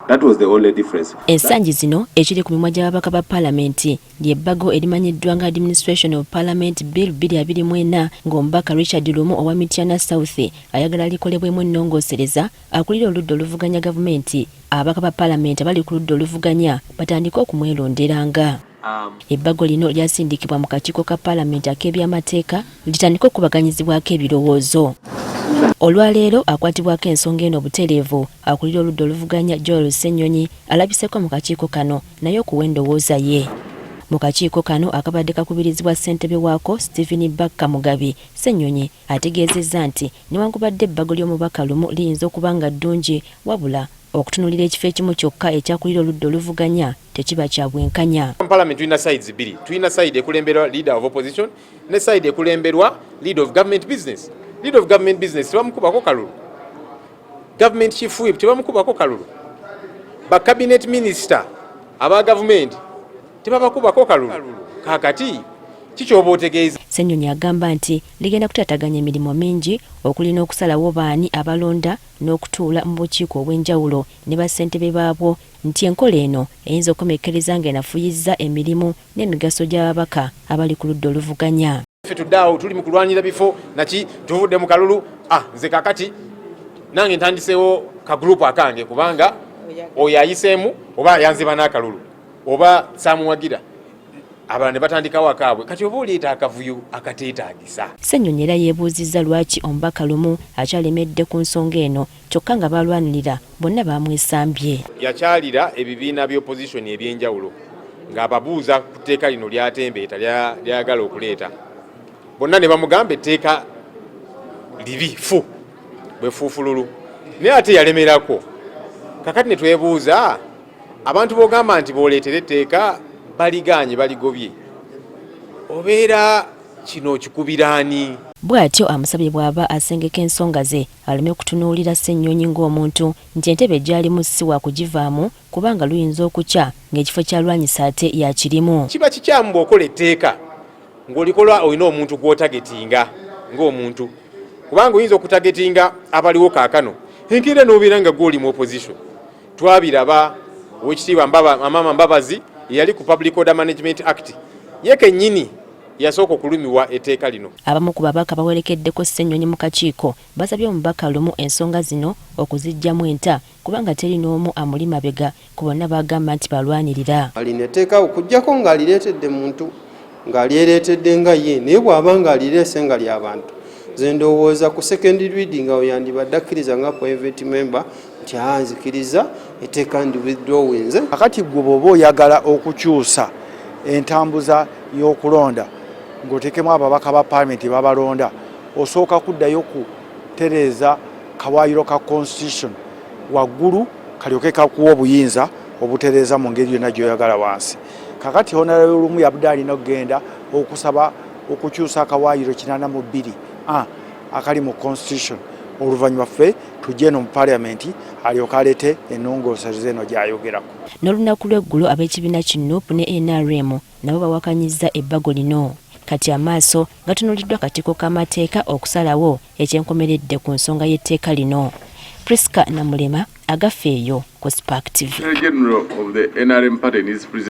That was the only difference. Ensangi zino ekiri ku mimwa gy'ababaka ba Palamenti ly'ebbago erimanyiddwa nga Administration of Parliament Bill 224 ng'omubaka Richard Lumu owa Mityana South ayagala likolebwemu ennongoosereza akulira oludda oluvuganya gavumenti ababaka ba Palament abali ku ludda oluvuganya batandika okumweronderanga. Ebbago lino lyasindikibwa mu kakiiko ka Palament ak'ebyamateeka litandika okubaganyizibwako ebirowoozo. Olwaleero akwatibwako ensonga eno butereevu akulira oludda oluvuganya Joel Ssenyonyi alabiseeko mu kakiiko kano naye okuwa endowoozaye. Mu kakiiko kano akabadde kakubirizibwa ssentebe waako Stephen Bakka Mugabi, Sennyonyi ategeezezza nti newankubadde ebbago ly'omubaka Lumu liyinza okuba nga ddungi wabula okutunulira ekifo ekimu kyokka ekyakulira oludda oluvuganya tekiba kya bwenkanya. Parliament tulina sides bbiri. Tulina side ekulemberwa leader of opposition ne side ekulemberwa leader of government business. Leader of government business tebamukubako kalulu. Government chief whip tebamukubako kalulu. Ba cabinet minister aba government tebabakubako kalulu. Kakati kikyoba otegeeza. Sennyonyi agamba nti ligenda kutataganya emirimu mingi okulina okusalawo baani abalonda n'okutuula mu bukiiko obw'enjawulo ne bassentebe baabwo nti enkola eno eyinza okukomekkereza ng'enafuyizza emirimu n'emigaso gy'ababaka abali ku ludda oluvuganya. Tuddawo tuli mu kulwanira bifo naki tuvudde mu kalulu nze kakati nange ntandiseewo ka group akange kubanga oyo ayiseemu oba yanziba n'akalulu oba saamuwagira abalala ne batandikawo akaabwe kati oba oleeta akavuyo akateetaagisa. Sennyonyi era yeebuuzizza lwaki omubaka Lumu akyalemedde ku nsonga eno kyokka nga balwanirira bonna baamwesambye. Yakyalira ebibiina by'opposition eby'enjawulo ng'ababuuza ku tteeka lino lyatembeeta lyayagala okuleeta. Bonna ne bamugamba etteeka libi fu bwefuufululu naye ate yalemerako. Kakati ne twebuuza abantu b'ogamba nti booleetera etteeka baliganye baligobye obeera kino kikubiraani. Bw'atyo amusabye bw'aba asengeka ensonga ze aleme kutunuulira Ssenyonyi ng'omuntu nti entebe gy'alimu si wa kugivaamu kubanga luyinza okukya ng'ekifo kyalwanyisa ate yakirimu. Kiba kikyamu bw'okola etteeka ng'olikola olina omuntu gw'otagetinga ng'omuntu kubanga oyinza okutagetinga abaliwo kaakano enkeera n'obeera nga gw'oli mu opposition. Twabiraba Oweekitiibwa Mama Mbabazi yali ku Public Order Management Act ye kennyini yasooka okulumiwa etteeka lino. Abamu ku babaka bawerekeddeko Ssenyonyi mu kakiiko basabye omubaka Lumu ensonga zino okuziggyamu enta kubanga teri n'omu amuli mabega ku bonna bagamba nti balwanirira. Alina etteeka okuggyako ng'alireetedde muntu ng'alyereetedde nga ye naye bw'aba ng'alireese nga ly'abantu. Nze ndowooza ku second reading awo yandibadde akkiriza nga private member nti nzikiriza etteeka ndi withdrawinze. Kakati gwe bw'oba oyagala okukyusa entambuza y'okulonda ng'oteekemu ababaka ba Palament babalonda osooka kuddayo kutereeza kawaayiro ka constitution waggulu kalyoke kakuwa obuyinza obutereeza mu ngeri yonna gy'oyagala wansi. Kakati Olwaleero Lumu yabadde alina okugenda okusaba okukyusa akawaayiro 82 akali mu constitution oluvannyuma ffe tujje no mu Palament alyoke aleete ennongoosereza eno gy'ayogerako. N'olunaku lw'eggulo ab'ekibiina ki NUP ne NRM nabo bawakanyizza ebbago lino. Kati amaaso gatunuliddwa kakiiko k'amateeka okusalawo ekyenkomeredde ku nsonga y'etteeka lino. Priska Namulema agafeeyo ku Spark TV.